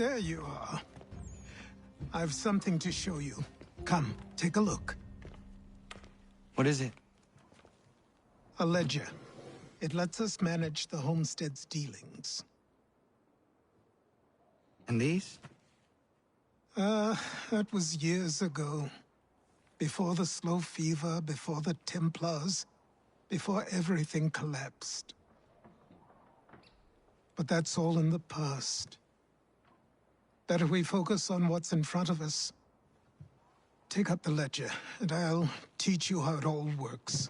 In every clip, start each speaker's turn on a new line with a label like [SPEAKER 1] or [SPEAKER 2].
[SPEAKER 1] There you are. I've something to show you. Come, take a look.
[SPEAKER 2] What is it?
[SPEAKER 1] A ledger. It lets us manage the homestead's dealings.
[SPEAKER 2] And these?
[SPEAKER 1] That was years ago. Before the slow fever, before the Templars, before everything collapsed. But that's all in the past. Better we focus on what's in front of us. Take up the ledger, and I'll teach you how it all works.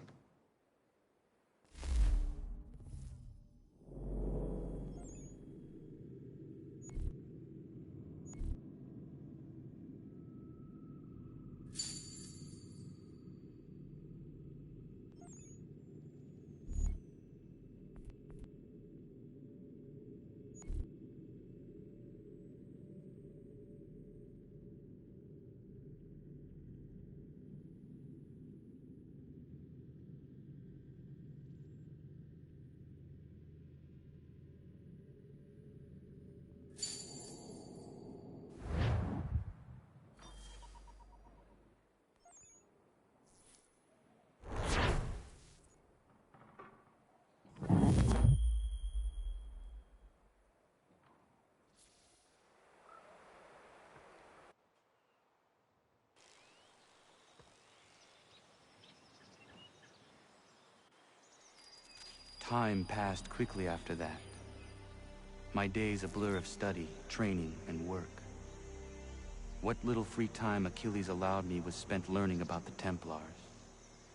[SPEAKER 2] Time passed quickly after that. My days a blur of study, training, and work. What little free time Achilles allowed me was spent learning about the Templars,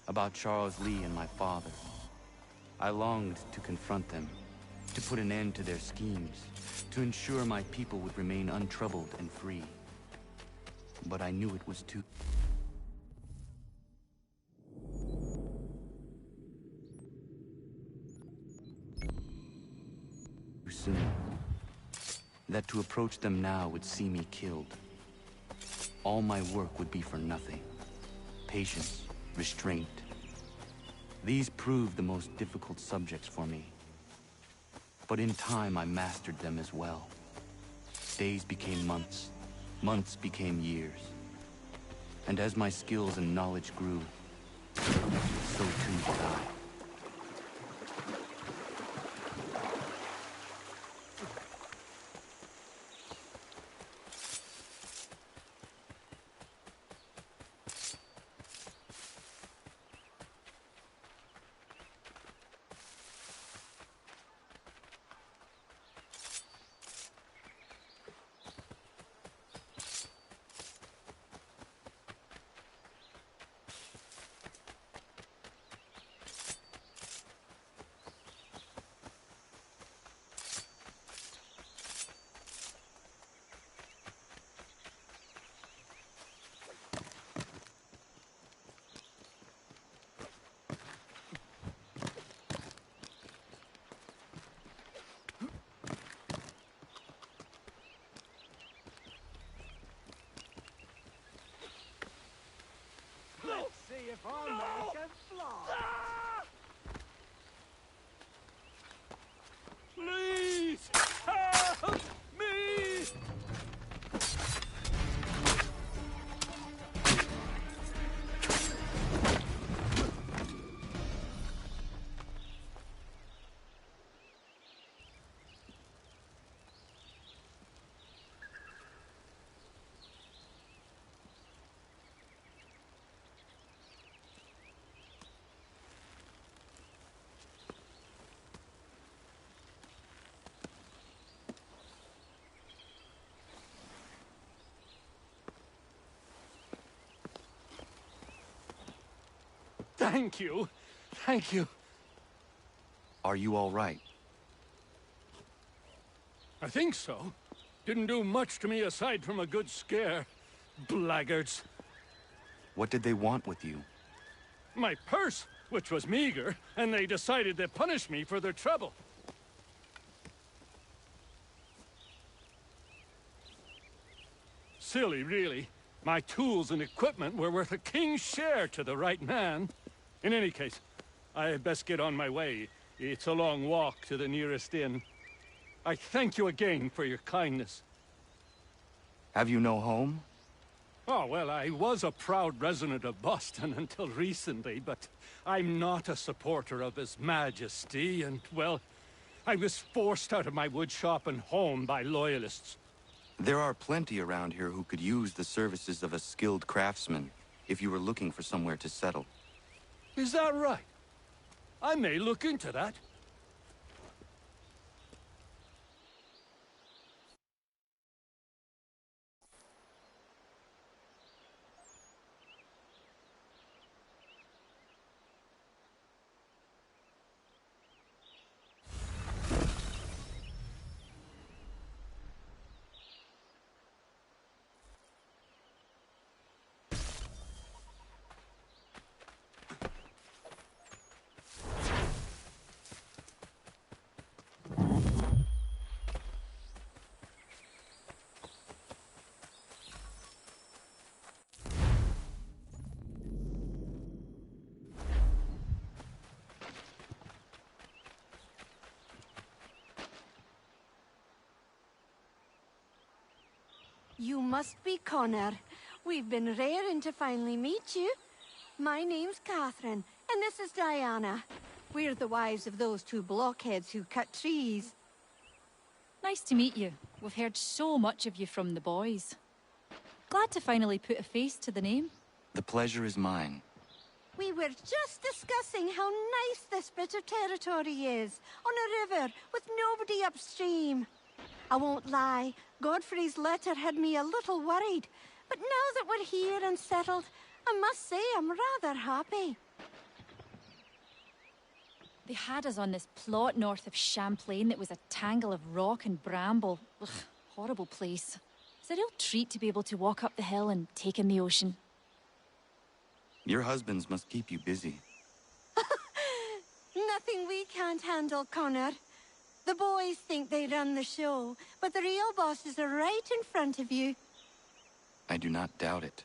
[SPEAKER 2] about Charles Lee and my father. I longed to confront them, to put an end to their schemes, to ensure my people would remain untroubled and free. But I knew it was too soon. That to approach them now would see me killed. All my work would be for nothing. Patience, restraint. These proved the most difficult subjects for me. But in time I mastered them as well. Days became months, months became years. And as my skills and knowledge grew, so too did I.
[SPEAKER 3] See if our man can fly. Please help me! Thank you. Thank you.
[SPEAKER 2] Are you all right?
[SPEAKER 3] I think so. Didn't do much to me aside from a good scare. Blackguards.
[SPEAKER 2] What did they want with you?
[SPEAKER 3] My purse, which was meager, and they decided to punish me for their trouble. Silly, really. My tools and equipment were worth a king's share to the right man. In any case, I had best get on my way. It's a long walk to the nearest inn. I thank you again for your kindness.
[SPEAKER 2] Have you no home?
[SPEAKER 3] Oh, well, I was a proud resident of Boston until recently, but I'm not a supporter of His Majesty, and, well, I was forced out of my woodshop and home by loyalists.
[SPEAKER 2] There are plenty around here who could use the services of a skilled craftsman, if you were looking for somewhere to settle.
[SPEAKER 3] Is that right? I may look into that.
[SPEAKER 4] You must be Connor. We've been raring to finally meet you. My name's Catherine, and this is Diana. We're the wives of those two blockheads who cut trees.
[SPEAKER 5] Nice to meet you. We've heard so much of you from the boys. Glad to finally put a face to the name.
[SPEAKER 2] The pleasure is mine.
[SPEAKER 4] We were just discussing how nice this bit of territory is, on a river with nobody upstream. I won't lie, Godfrey's letter had me a little worried, but now that we're here and settled, I must say I'm rather happy.
[SPEAKER 5] They had us on this plot north of Champlain that was a tangle of rock and bramble. Ugh, horrible place. It's a real treat to be able to walk up the hill and take in the ocean.
[SPEAKER 2] Your husbands must keep you busy.
[SPEAKER 4] Nothing we can't handle, Connor. The boys think they run the show, but the real bosses are right in front of you.
[SPEAKER 2] I do not doubt it.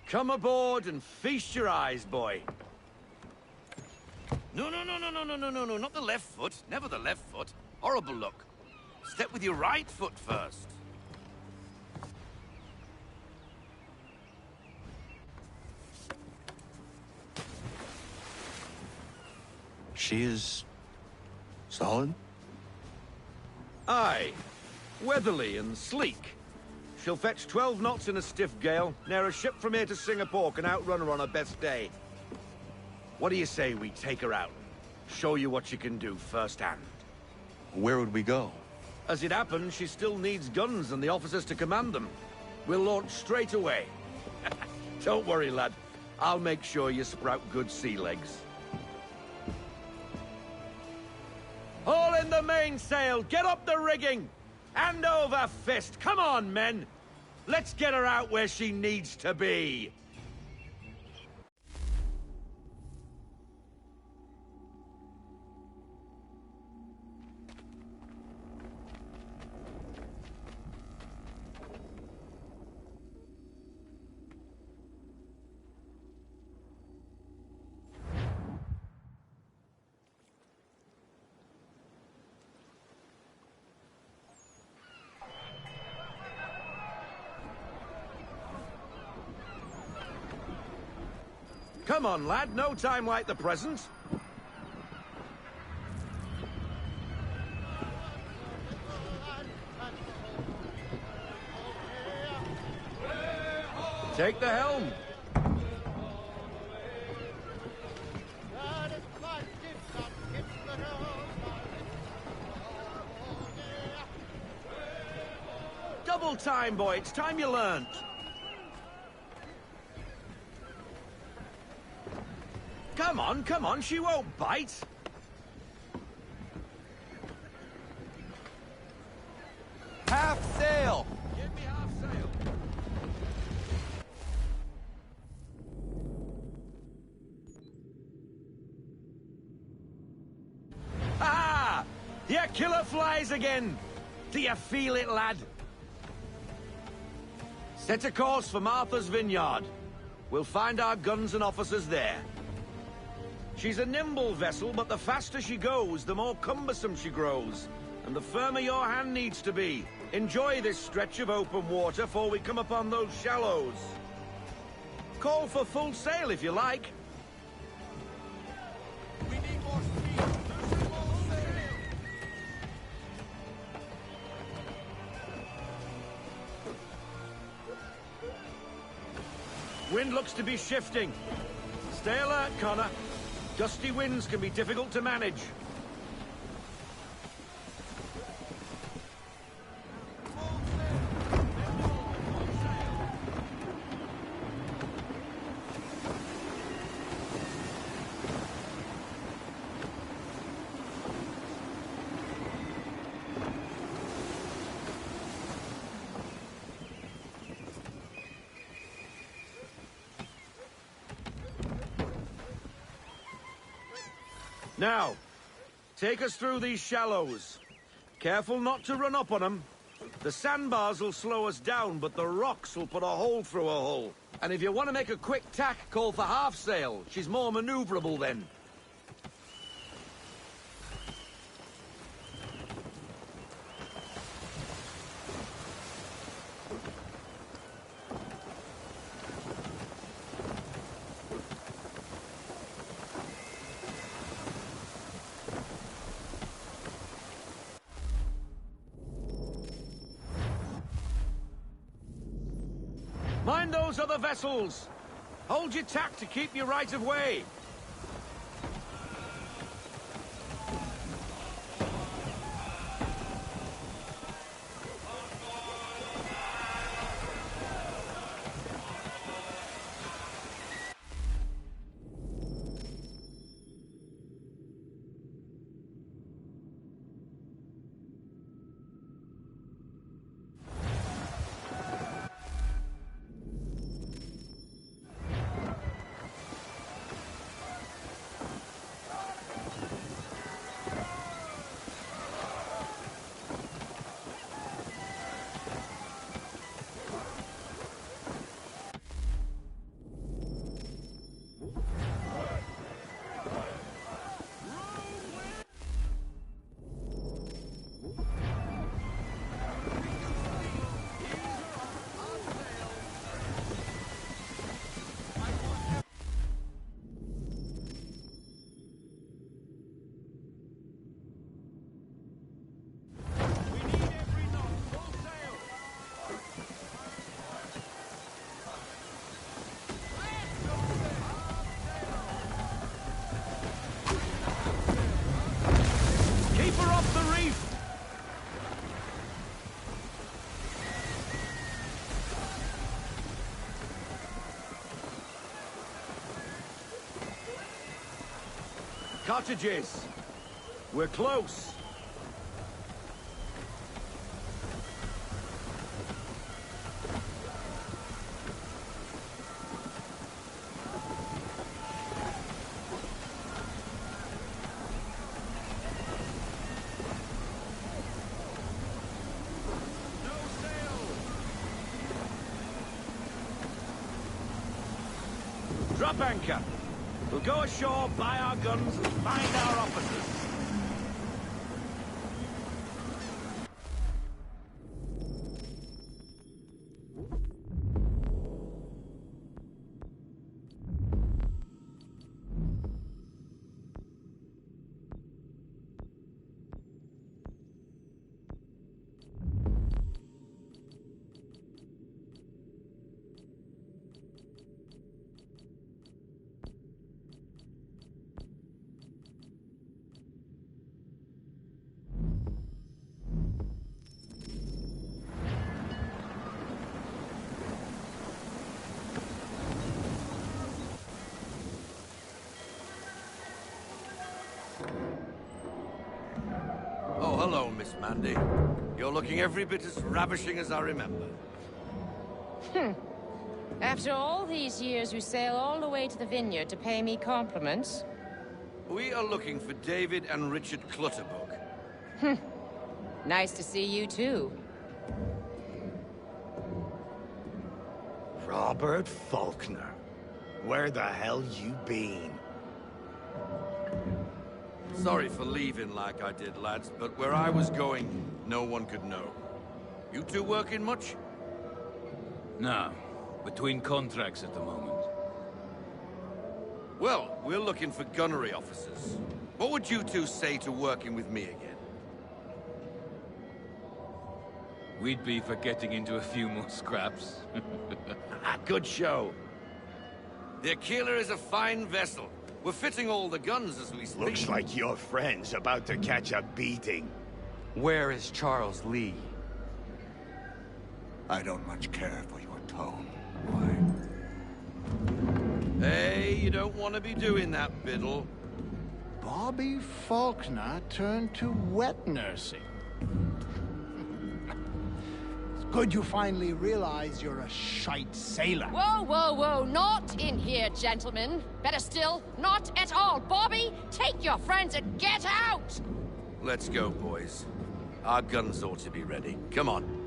[SPEAKER 6] Come aboard and feast your eyes, boy. No, not the left foot. Never the left foot. Horrible look. Step with your right foot first.
[SPEAKER 2] She is... solid?
[SPEAKER 6] Aye. Weatherly and sleek. She'll fetch 12 knots in a stiff gale, ne'er a ship from here to Singapore can outrun her on her best day. What do you say we take her out? Show you what she can do firsthand.
[SPEAKER 2] Where would we go?
[SPEAKER 6] As it happens, she still needs guns and the officers to command them. We'll launch straight away. Don't worry, lad. I'll make sure you sprout good sea legs. Haul in the mainsail! Get up the rigging! Hand over fist! Come on, men! Let's get her out where she needs to be! Come on, lad. No time like the present. Take the helm. Double time, boy. It's time you learned. Come on, she won't bite.
[SPEAKER 2] Half sail!
[SPEAKER 6] Give me half sail. Ah! Your killer flies again! Do you feel it, lad? Set a course for Martha's Vineyard. We'll find our guns and officers there. She's a nimble vessel, but the faster she goes, the more cumbersome she grows. And the firmer your hand needs to be. Enjoy this stretch of open water before we come upon those shallows. Call for full sail if you like. We need more speed. Loosen all sail. Wind looks to be shifting. Stay alert, Connor. Gusty winds can be difficult to manage. Now, take us through these shallows. Careful not to run up on them. The sandbars will slow us down, but the rocks will put a hole through a hull. And if you want to make a quick tack, call for half sail. She's more maneuverable then. Mind those other vessels! Hold your tack to keep your right of way! Cottages! We're close! Drop anchor! We'll go ashore, buy our guns, and find our officers. Oh, hello, Miss Mandy. You're looking every bit as ravishing as I remember.
[SPEAKER 7] After all these years, you sail all the way to the vineyard to pay me compliments?
[SPEAKER 6] We are looking for David and Richard Clutterbuck.
[SPEAKER 7] Nice to see you, too.
[SPEAKER 8] Robert Faulkner. Where the hell you been?
[SPEAKER 6] Sorry for leaving like I did, lads, but where I was going, no one could know. You two working much?
[SPEAKER 9] No. Between contracts at the moment.
[SPEAKER 6] Well, we're looking for gunnery officers. What would you two say to working with me again?
[SPEAKER 9] We'd be for getting into a few more scraps.
[SPEAKER 6] Good show. The Aquila is a fine vessel. We're fitting all the guns as we speak.
[SPEAKER 8] Looks like your friend's about to catch a beating.
[SPEAKER 2] Where is Charles Lee?
[SPEAKER 8] I don't much care for your tone. Why?
[SPEAKER 6] Hey, you don't want to be doing that, Biddle.
[SPEAKER 8] Bobby Faulkner turned to wet nursing. It's good you finally realize you're a shite sailor.
[SPEAKER 7] Whoa, whoa, whoa, not in here, gentlemen. Better still, not at all. Bobby, take your friends and get out!
[SPEAKER 6] Let's go, boys. Our guns ought to be ready. Come on.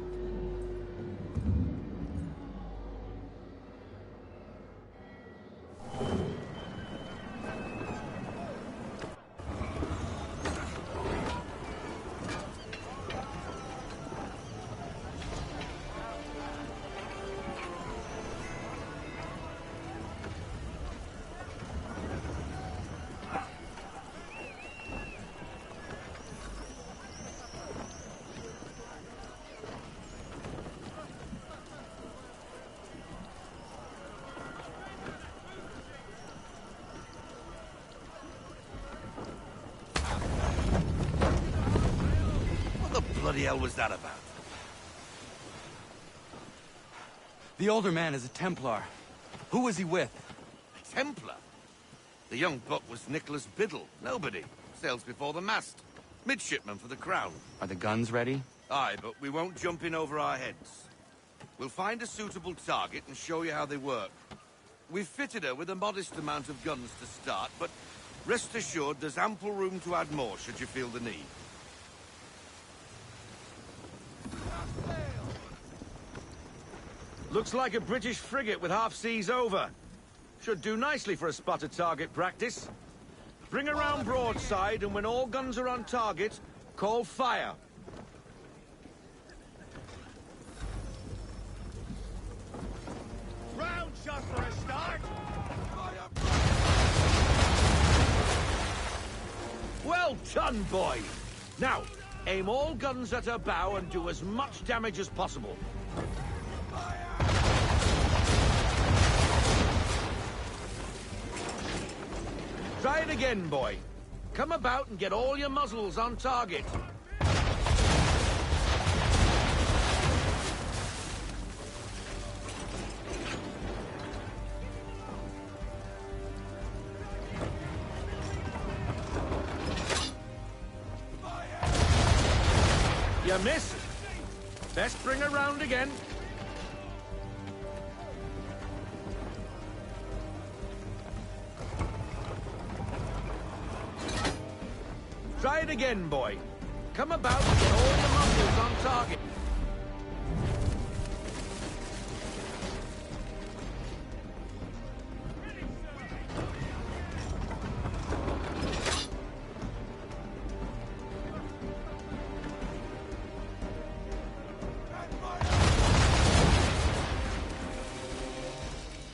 [SPEAKER 6] What the hell was that about?
[SPEAKER 2] The older man is a Templar. Who was he with?
[SPEAKER 6] A Templar? The young buck was Nicholas Biddle. Nobody. Sails before the mast. Midshipman for the Crown.
[SPEAKER 2] Are the guns ready?
[SPEAKER 6] Aye, but we won't jump in over our heads. We'll find a suitable target and show you how they work. We've fitted her with a modest amount of guns to start, but rest assured there's ample room to add more should you feel the need. Looks like a British frigate with half seas over. Should do nicely for a spotted target practice. Bring around broadside, and when all guns are on target, call fire.
[SPEAKER 8] Round shot for a start.
[SPEAKER 6] Well done, boy. Now, aim all guns at her bow and do as much damage as possible. Try it again, boy. Come about and get all your muzzles on target. You miss. Best bring her round again. Try it again, boy. Come about and get all your muscles on target.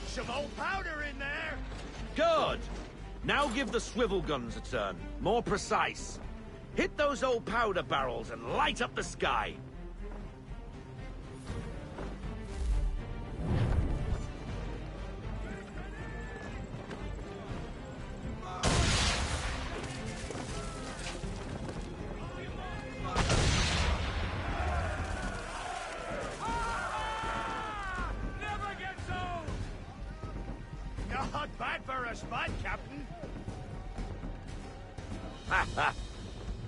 [SPEAKER 8] Some old powder in there.
[SPEAKER 6] Good. Now give the swivel guns a turn. More precise. Hit those old powder barrels and light up the sky.
[SPEAKER 8] Never gets old. Not bad for a spot, Captain.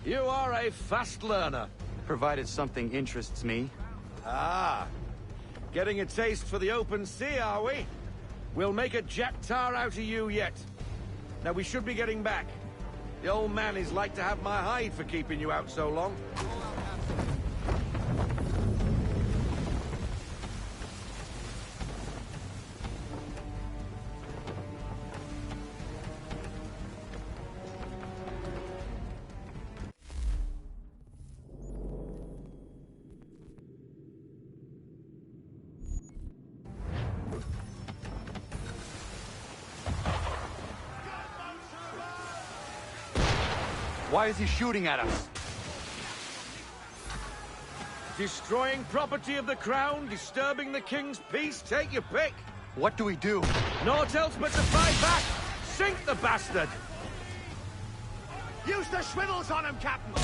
[SPEAKER 6] You are a fast learner.
[SPEAKER 2] Provided something interests me.
[SPEAKER 6] Ah, getting a taste for the open sea, are we? We'll make a jack tar out of you yet. Now we should be getting back. The old man is like to have my hide for keeping you out so long.
[SPEAKER 2] Why is he shooting at us?
[SPEAKER 6] Destroying property of the crown, disturbing the king's peace, take your pick.
[SPEAKER 2] What do we do?
[SPEAKER 6] Naught else but to fight back. Sink the bastard.
[SPEAKER 8] Use the swivels on him, Captain!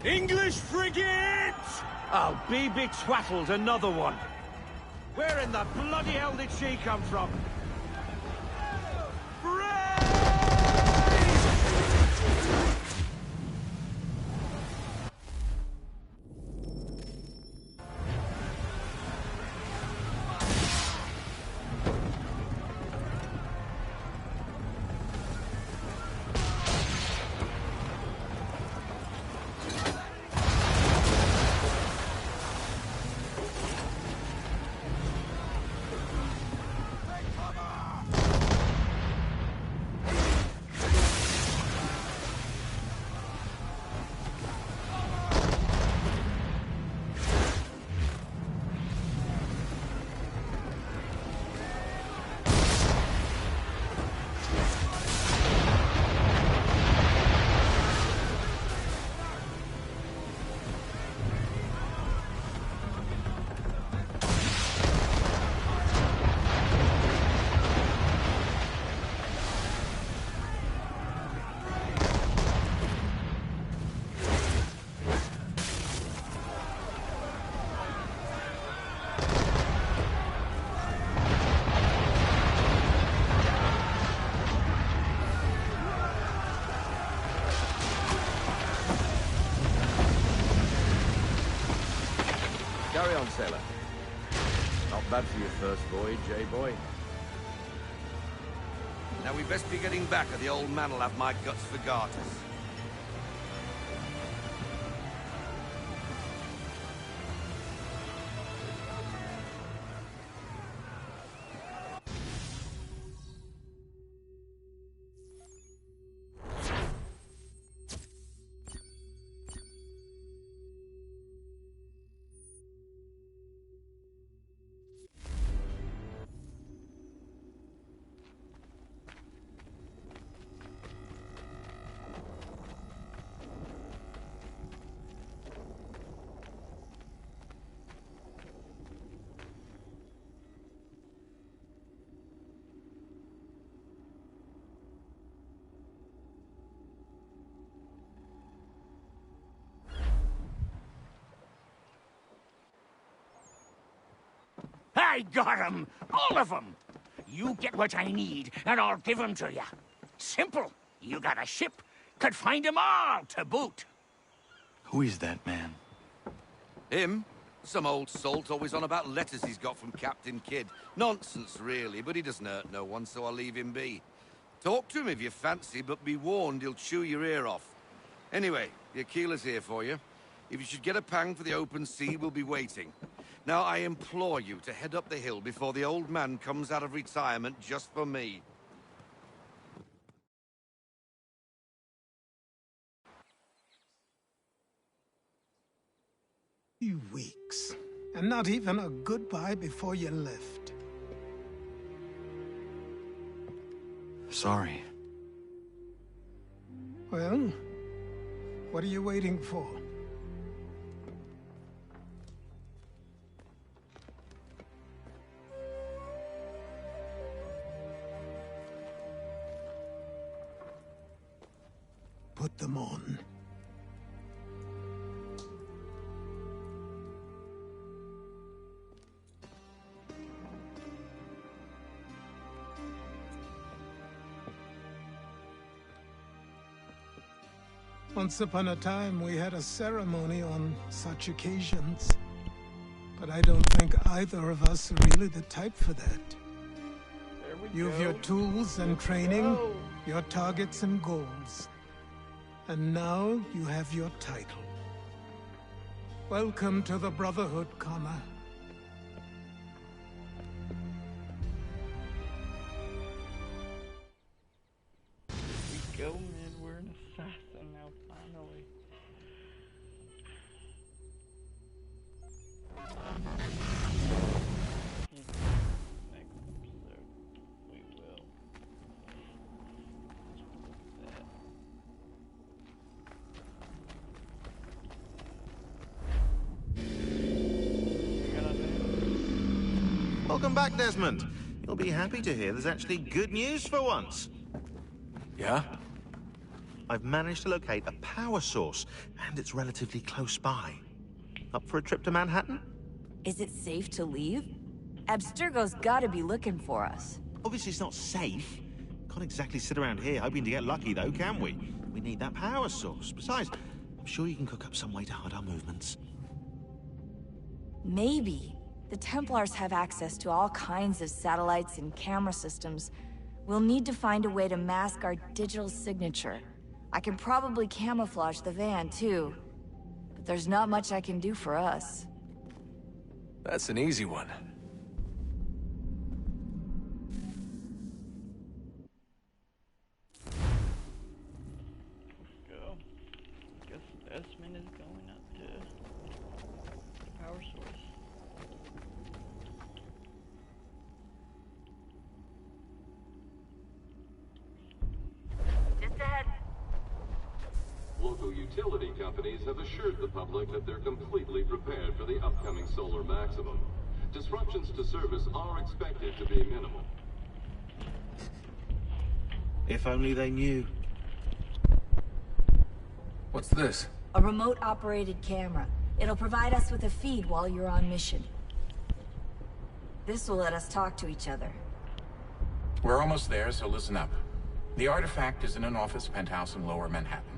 [SPEAKER 6] English frigate! I'll be betwattled, another one. Where in the bloody hell did she come from? Carry on, sailor. Not bad for your first voyage, eh, boy? Now we best be getting back, or the old man'll have my guts for garters.
[SPEAKER 10] I got 'em! All of 'em! You get what I need, and I'll give 'em to you. Simple. You got a ship, could find 'em all to boot.
[SPEAKER 2] Who is that man?
[SPEAKER 6] Him? Some old salt always on about letters he's got from Captain Kidd. Nonsense, really, but he doesn't hurt no one, so I'll leave him be. Talk to him if you fancy, but be warned he'll chew your ear off. Anyway, the Aquila's here for you. If you should get a pang for the open sea, we'll be waiting. Now, I implore you to head up the hill before the old man comes out of retirement just for me.
[SPEAKER 1] Weeks. And not even a goodbye before you left.
[SPEAKER 11] Sorry.
[SPEAKER 1] Well, what are you waiting for? Put them on. Once upon a time, we had a ceremony on such occasions. But I don't think either of us are really the type for that. You've your tools and training, your targets and goals. And now you have your title. Welcome to the Brotherhood, Connor.
[SPEAKER 12] Go, man. We're an assassin now, finally. Next episode, we will.
[SPEAKER 11] Welcome back, Desmond. You'll be happy to hear there's actually good news for once.
[SPEAKER 9] Yeah?
[SPEAKER 11] I've managed to locate a power source, and it's relatively close by. Up for a trip to Manhattan?
[SPEAKER 13] Is it safe to leave? Abstergo's gotta be looking for us.
[SPEAKER 11] Obviously it's not safe. Can't exactly sit around here hoping to get lucky, though, can we? We need that power source. Besides, I'm sure you can cook up some way to hide our movements.
[SPEAKER 13] Maybe. The Templars have access to all kinds of satellites and camera systems. We'll need to find a way to mask our digital signature. I can probably camouflage the van, too. But there's not much I can do for us.
[SPEAKER 9] That's an easy one.
[SPEAKER 12] Let's go. Guess Desmond is going up to the power source.
[SPEAKER 14] Just ahead.
[SPEAKER 15] Local utility companies have assured the public that they're completely prepared for the upcoming solar maximum. Disruptions to service are expected to be minimal.
[SPEAKER 11] If only they knew.
[SPEAKER 9] What's this?
[SPEAKER 13] A remote-operated camera. It'll provide us with a feed while you're on mission. This will let us talk to each other.
[SPEAKER 16] We're almost there, so listen up. The artifact is in an office penthouse in Lower Manhattan.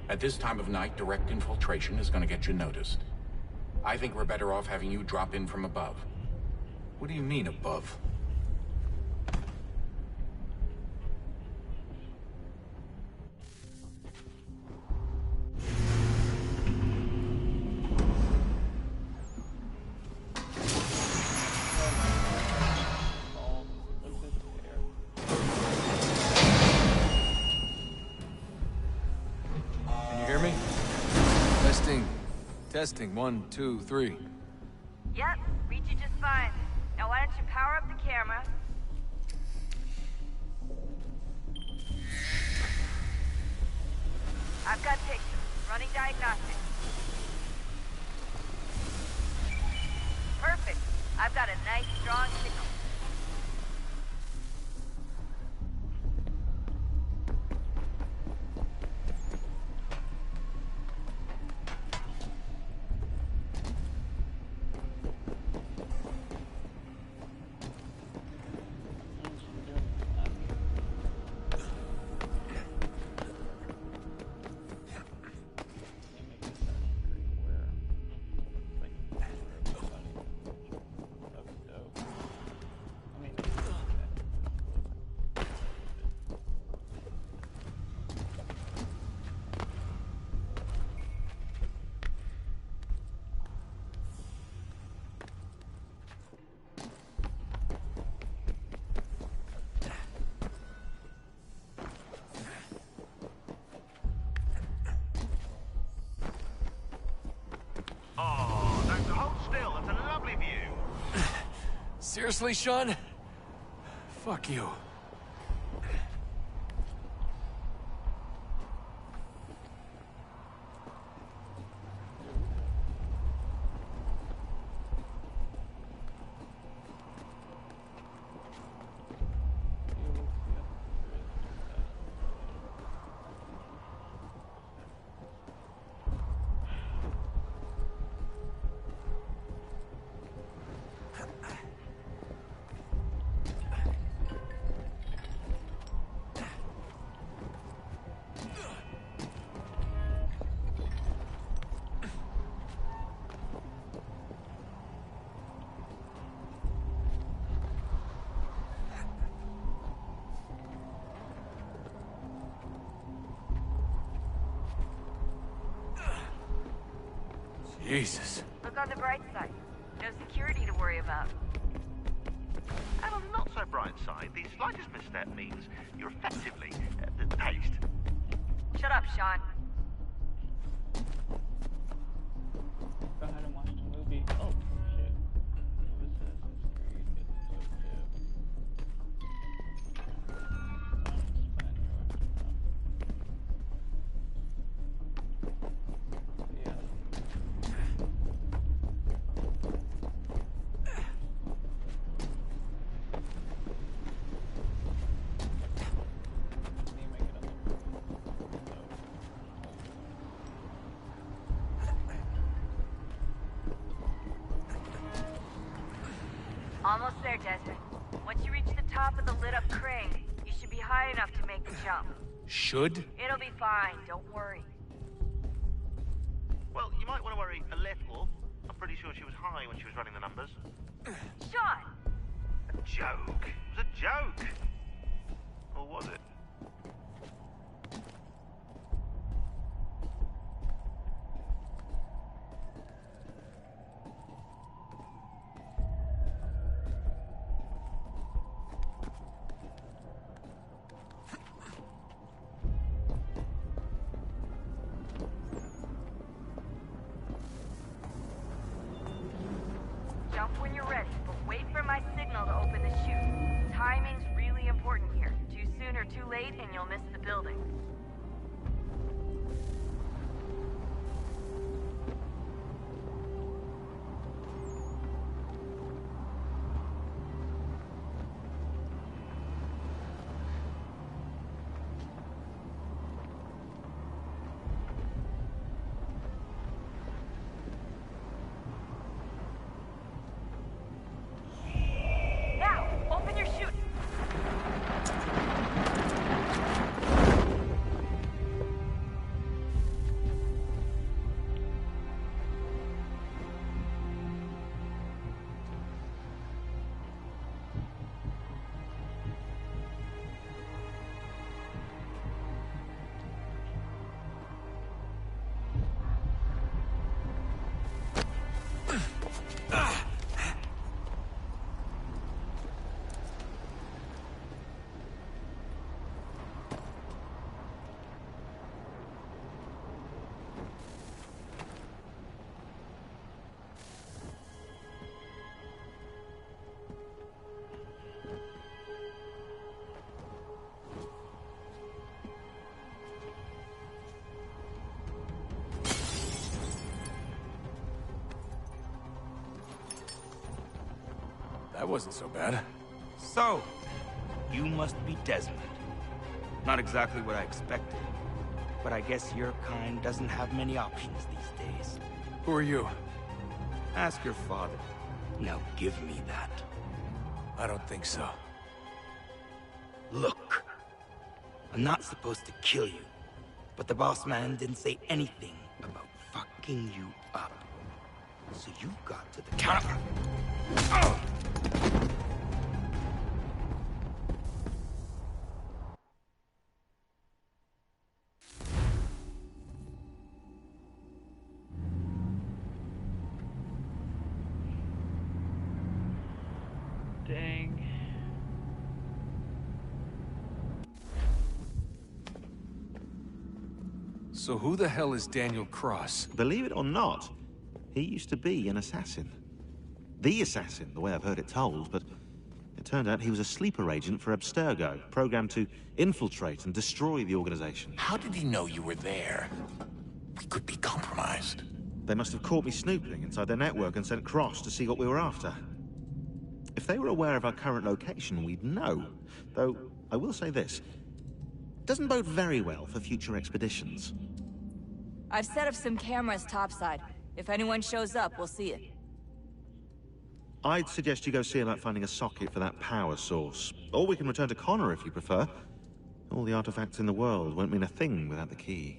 [SPEAKER 16] At this time of night, direct infiltration is going to get you noticed. I think we're better off having you drop in from above.
[SPEAKER 9] What do you mean, above? Testing, 1, 2, 3.
[SPEAKER 14] Yep, read you just fine. Now why don't you power up the camera? I've got pictures. Running diagnostics. Perfect. I've got a nice, strong signal.
[SPEAKER 17] Seriously, Sean? Fuck you. Jesus.
[SPEAKER 14] Look on the bright side. No security to worry about.
[SPEAKER 11] And on the not so bright side, the slightest misstep means you're effectively paced.
[SPEAKER 14] Shut up, Sean.
[SPEAKER 12] Go ahead and watch the movie. Oh, shit. It was
[SPEAKER 14] Almost there, Desmond. Once you reach the top of the lit-up crane, you should be high enough to make the jump.
[SPEAKER 17] Should?
[SPEAKER 14] It'll be fine, don't worry.
[SPEAKER 11] Well, you might want to worry a little. I'm pretty sure she was high when she was running the numbers.
[SPEAKER 14] Sean!
[SPEAKER 11] A joke. It was a joke. Or was it?
[SPEAKER 14] Jump when you're ready, but wait for my signal to open the chute. Timing's really important here. Too soon or too late, and you'll miss the building. Now, open your chute.
[SPEAKER 17] That wasn't so bad.
[SPEAKER 18] So, you must be Desmond. Not exactly what I expected, but I guess your kind doesn't have many options these days.
[SPEAKER 17] Who are you?
[SPEAKER 18] Ask your father. Now give me that.
[SPEAKER 17] I don't think so.
[SPEAKER 18] Look, I'm not supposed to kill you, but the boss man didn't say anything about fucking you up. So you got to the counter. Oh!
[SPEAKER 12] Dang.
[SPEAKER 17] So who the hell is Daniel Cross?
[SPEAKER 11] Believe it or not, he used to be an assassin. the assassin, the way I've heard it told, but it turned out he was a sleeper agent for Abstergo, programmed to infiltrate and destroy the organization.
[SPEAKER 16] How did he know you were there? We could be compromised.
[SPEAKER 11] They must have caught me snooping inside their network and sent Cross to see what we were after. If they were aware of our current location, we'd know. Though, I will say this. It doesn't bode very well for future expeditions.
[SPEAKER 13] I've set up some cameras topside. If anyone shows up, we'll see it.
[SPEAKER 11] I'd suggest you go see about finding a socket for that power source. Or we can return to Connor if you prefer. All the artifacts in the world won't mean a thing without the key.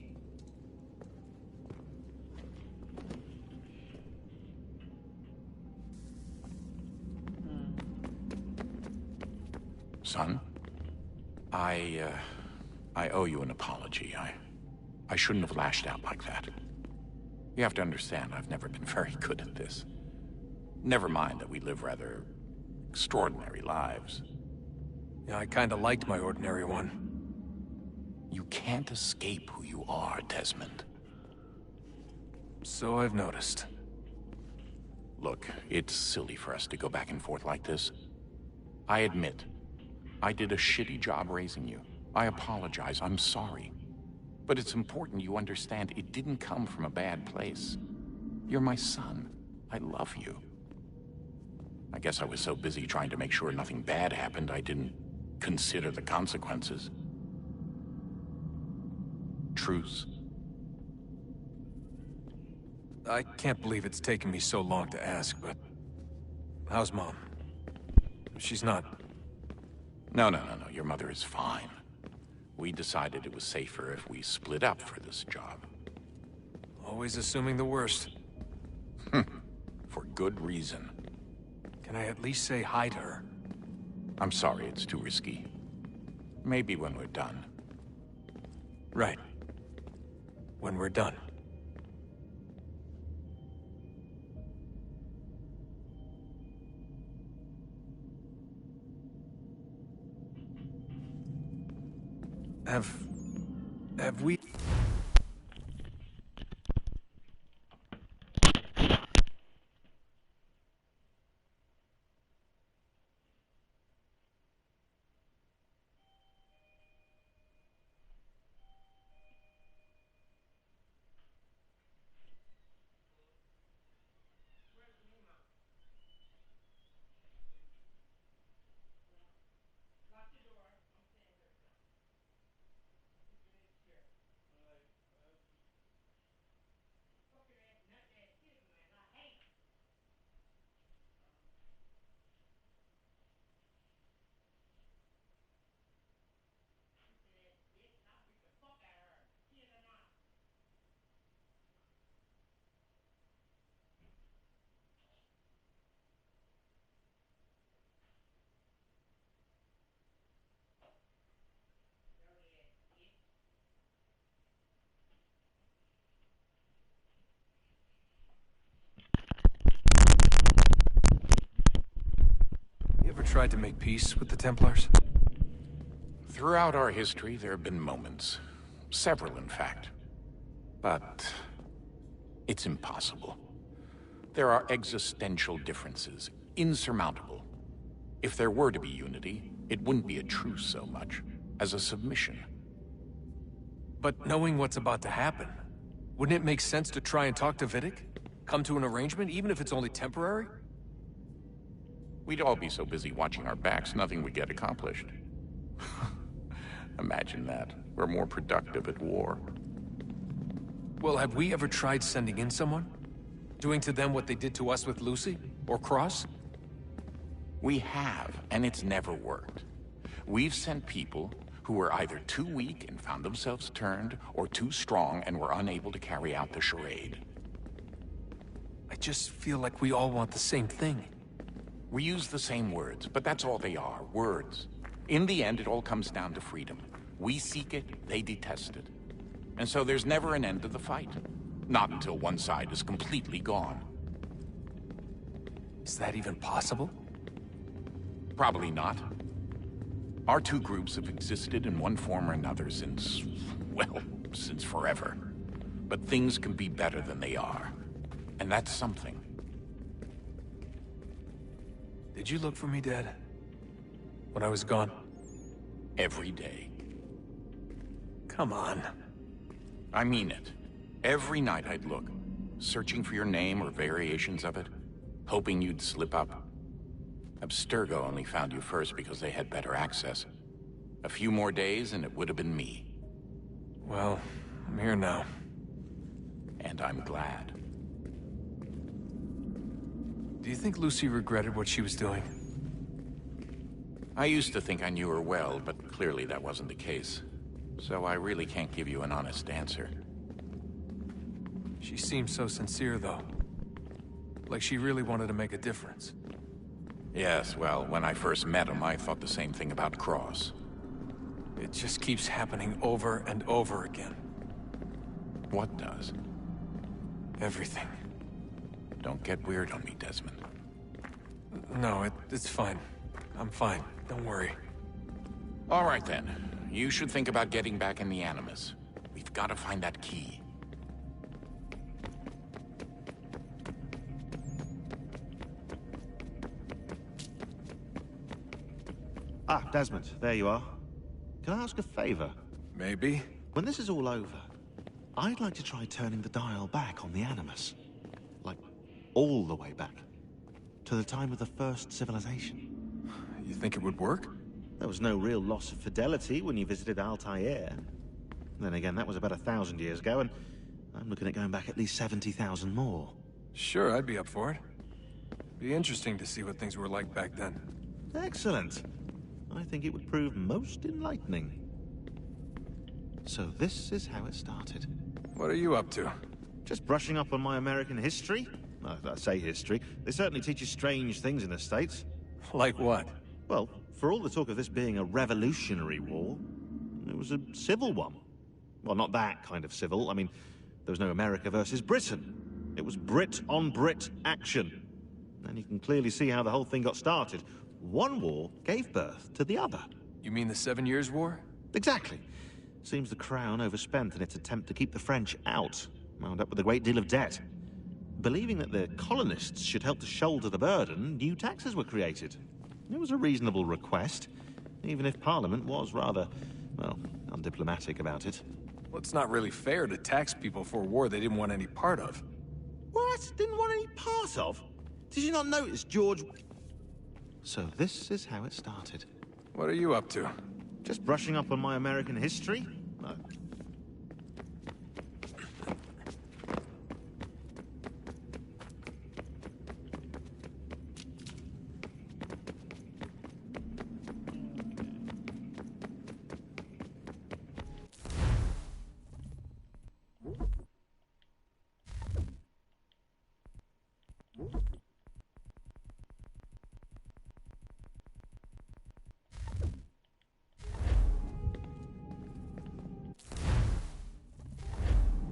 [SPEAKER 16] Son, I owe you an apology. I shouldn't have lashed out like that. You have to understand, I've never been very good at this. Never mind that we live rather extraordinary lives.
[SPEAKER 17] Yeah, I kinda liked my ordinary one.
[SPEAKER 16] You can't escape who you are, Desmond.
[SPEAKER 17] So I've noticed.
[SPEAKER 16] Look, it's silly for us to go back and forth like this. I admit, I did a shitty job raising you. I apologize, I'm sorry. But it's important you understand it didn't come from a bad place. You're my son. I love you. I guess I was so busy trying to make sure nothing bad happened, I didn't consider the consequences. Truce.
[SPEAKER 17] I can't believe it's taken me so long to ask, but... how's Mom? She's not...
[SPEAKER 16] No, your mother is fine. We decided it was safer if we split up for this job.
[SPEAKER 17] Always assuming the worst.
[SPEAKER 16] For good reason.
[SPEAKER 17] Can I at least say hi to her?
[SPEAKER 16] I'm sorry, it's too risky. Maybe when we're done.
[SPEAKER 17] Right. When we're done. Have we... tried to make peace with the Templars?
[SPEAKER 16] Throughout our history, there have been moments. Several, in fact. But... it's impossible. There are existential differences, insurmountable. If there were to be unity, it wouldn't be a truce so much as a submission.
[SPEAKER 17] But knowing what's about to happen, wouldn't it make sense to try and talk to Vidic? Come to an arrangement, even if it's only temporary?
[SPEAKER 16] We'd all be so busy watching our backs, nothing would get accomplished. Imagine that. We're more productive at war.
[SPEAKER 17] Well, have we ever tried sending in someone? Doing to them what they did to us with Lucy? Or Cross?
[SPEAKER 16] We have, and it's never worked. We've sent people who were either too weak and found themselves turned, or too strong and were unable to carry out the charade.
[SPEAKER 17] I just feel like we all want the same thing.
[SPEAKER 16] We use the same words, but that's all they are, words. In the end, it all comes down to freedom. We seek it, they detest it. And so there's never an end to the fight. Not until one side is completely gone.
[SPEAKER 17] Is that even possible?
[SPEAKER 16] Probably not. Our two groups have existed in one form or another since, well, since forever. But things can be better than they are. And that's something.
[SPEAKER 17] Did you look for me, Dad? When I was gone?
[SPEAKER 16] Every day.
[SPEAKER 17] Come on.
[SPEAKER 16] I mean it. Every night I'd look, searching for your name or variations of it, hoping you'd slip up. Abstergo only found you first because they had better access. A few more days and it would have been me.
[SPEAKER 17] Well, I'm here now.
[SPEAKER 16] And I'm glad.
[SPEAKER 17] Do you think Lucy regretted what she was doing?
[SPEAKER 16] I used to think I knew her well, but clearly that wasn't the case. So I really can't give you an honest answer.
[SPEAKER 17] She seemed so sincere, though. Like she really wanted to make a difference.
[SPEAKER 16] Yes, well, when I first met him, I thought the same thing about Cross.
[SPEAKER 17] It just keeps happening over and over again.
[SPEAKER 16] What does?
[SPEAKER 17] Everything.
[SPEAKER 16] Don't get weird on me, Desmond.
[SPEAKER 17] No, it's fine. I'm fine. Don't worry.
[SPEAKER 16] All right, then. You should think about getting back in the Animus. We've got to find that key.
[SPEAKER 11] Ah, Desmond, there you are. Can I ask a favor?
[SPEAKER 17] Maybe.
[SPEAKER 11] When this is all over, I'd like to try turning the dial back on the Animus. Like, all the way back. To the time of the first civilization.
[SPEAKER 17] You think it would work?
[SPEAKER 11] There was no real loss of fidelity when you visited Altair. Then again, that was about 1,000 years ago, and I'm looking at going back at least 70,000 more.
[SPEAKER 17] Sure, I'd be up for it. Be interesting to see what things were like back then.
[SPEAKER 11] Excellent. I think it would prove most enlightening. So this is how it started.
[SPEAKER 17] What are you up to?
[SPEAKER 11] Just brushing up on my American history. I say history. They certainly teach you strange things in the States.
[SPEAKER 17] Like what?
[SPEAKER 11] Well, for all the talk of this being a revolutionary war, it was a civil one. Well, not that kind of civil. I mean, there was no America versus Britain. It was Brit on Brit action. And you can clearly see how the whole thing got started. One war gave birth to the other.
[SPEAKER 17] You mean the 7 Years' War?
[SPEAKER 11] Exactly. Seems the Crown overspent in its attempt to keep the French out, wound up with a great deal of debt. Believing that the colonists should help to shoulder the burden, new taxes were created. It was a reasonable request, even if Parliament was rather, well, undiplomatic about it.
[SPEAKER 17] Well, it's not really fair to tax people for a war they didn't want any part of.
[SPEAKER 11] What? Didn't want any part of? Did you not notice George... So this is how it started.
[SPEAKER 17] What are you up to?
[SPEAKER 11] Just brushing up on my American history.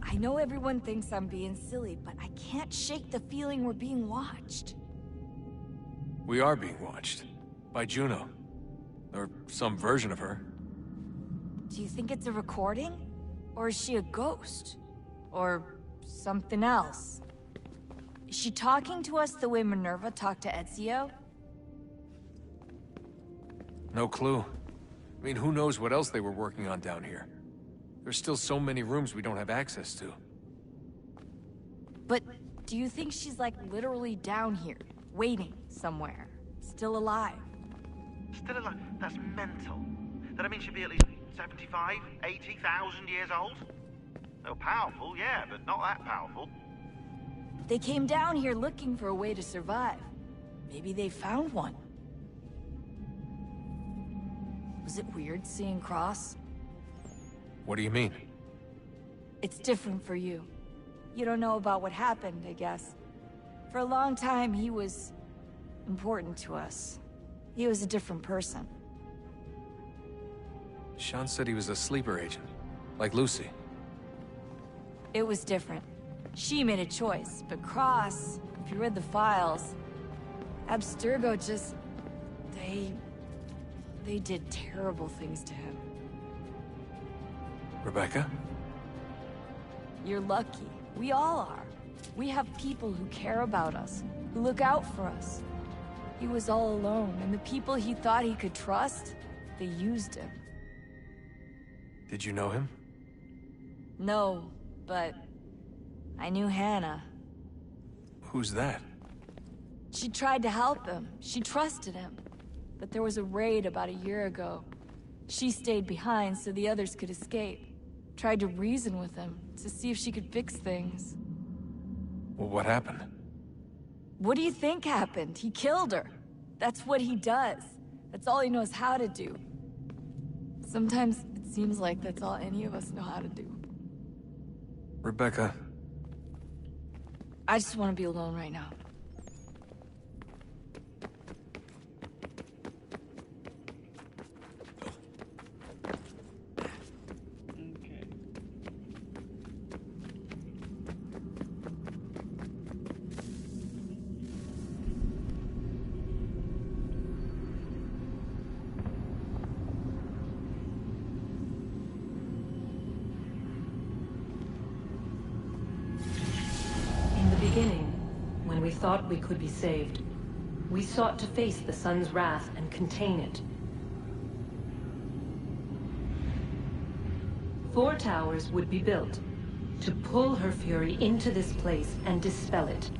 [SPEAKER 13] I know everyone thinks I'm being silly, but I can't shake the feeling we're being watched.
[SPEAKER 17] We are being watched. By Juno. Or some version of her.
[SPEAKER 13] Do you think it's a recording? Or is she a ghost? Or something else? Is she talking to us the way Minerva talked to Ezio?
[SPEAKER 17] No clue. I mean, who knows what else they were working on down here? There's still so many rooms we don't have access to.
[SPEAKER 13] But do you think she's like literally down here, waiting somewhere, still alive?
[SPEAKER 11] Still alive? That's mental. That I mean she'd be at least 75, 80,000 years old? Oh, powerful, yeah, but not that powerful.
[SPEAKER 13] They came down here looking for a way to survive. Maybe they found one. Was it weird seeing Cross?
[SPEAKER 17] What do you mean?
[SPEAKER 13] It's different for you. You don't know about what happened, I guess. For a long time, he was important to us. He was a different person.
[SPEAKER 17] Sean said he was a sleeper agent, like Lucy.
[SPEAKER 13] It was different. She made a choice, but Cross, if you read the files, Abstergo just... They did terrible things to him.
[SPEAKER 17] Rebecca?
[SPEAKER 13] You're lucky. We all are. We have people who care about us, who look out for us. He was all alone, and the people he thought he could trust, they used him.
[SPEAKER 17] Did you know him?
[SPEAKER 13] No, but I knew Hannah.
[SPEAKER 17] Who's that?
[SPEAKER 13] She tried to help him. She trusted him. But there was a raid about a year ago. She stayed behind so the others could escape. Tried to reason with him, to see if she could fix things.
[SPEAKER 17] Well, what happened?
[SPEAKER 13] What do you think happened? He killed her. That's what he does. That's all he knows how to do. Sometimes it seems like that's all any of us know how to do.
[SPEAKER 17] Rebecca.
[SPEAKER 13] I just want to be alone right now.
[SPEAKER 19] We thought we could be saved. We sought to face the sun's wrath and contain it. 4 towers would be built to pull her fury into this place and dispel it.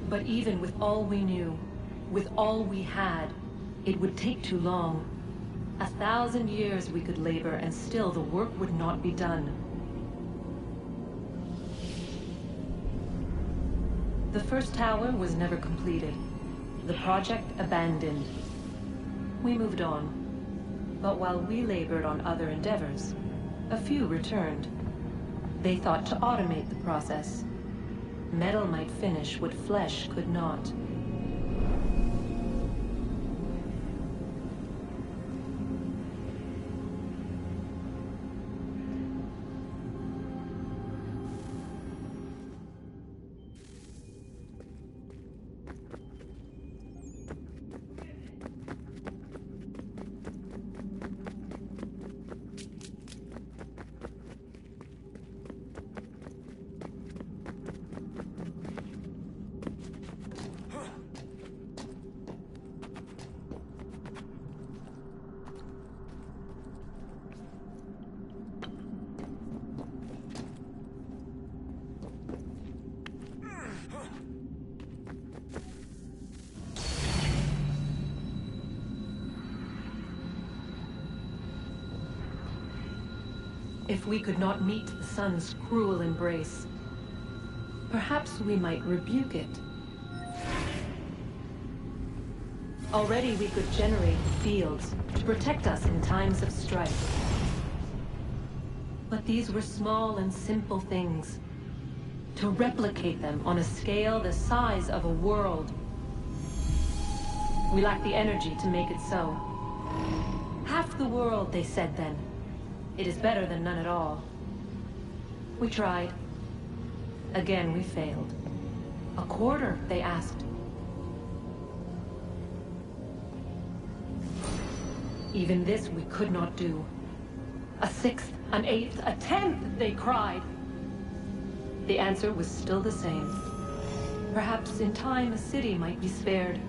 [SPEAKER 19] But even with all we knew, with all we had, it would take too long. 1,000 years we could labor and still the work would not be done. The first tower was never completed. The project abandoned. We moved on. But while we labored on other endeavors, a few returned. They thought to automate the process. Metal might finish what flesh could not. If we could not meet the sun's cruel embrace, perhaps we might rebuke it. Already we could generate fields to protect us in times of strife. But these were small and simple things. To replicate them on a scale the size of a world, we lack the energy to make it so. Half the world, they said then. It is better than none at all. We tried. Again, we failed. A quarter, they asked. Even this we could not do. A 1/6, an 1/8, a 1/10, they cried. The answer was still the same. Perhaps in time a city might be spared.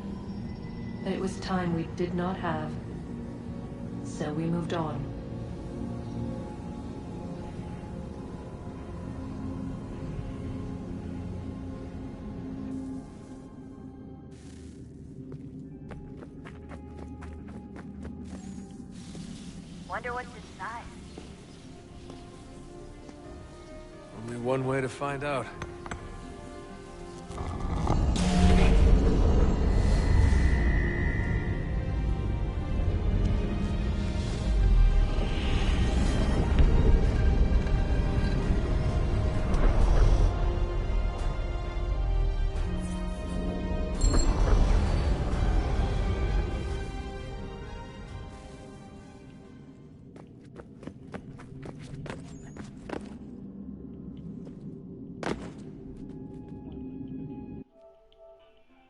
[SPEAKER 19] But it was time we did not have. So we moved on.
[SPEAKER 14] Wonder what's inside.
[SPEAKER 17] Only one way to find out.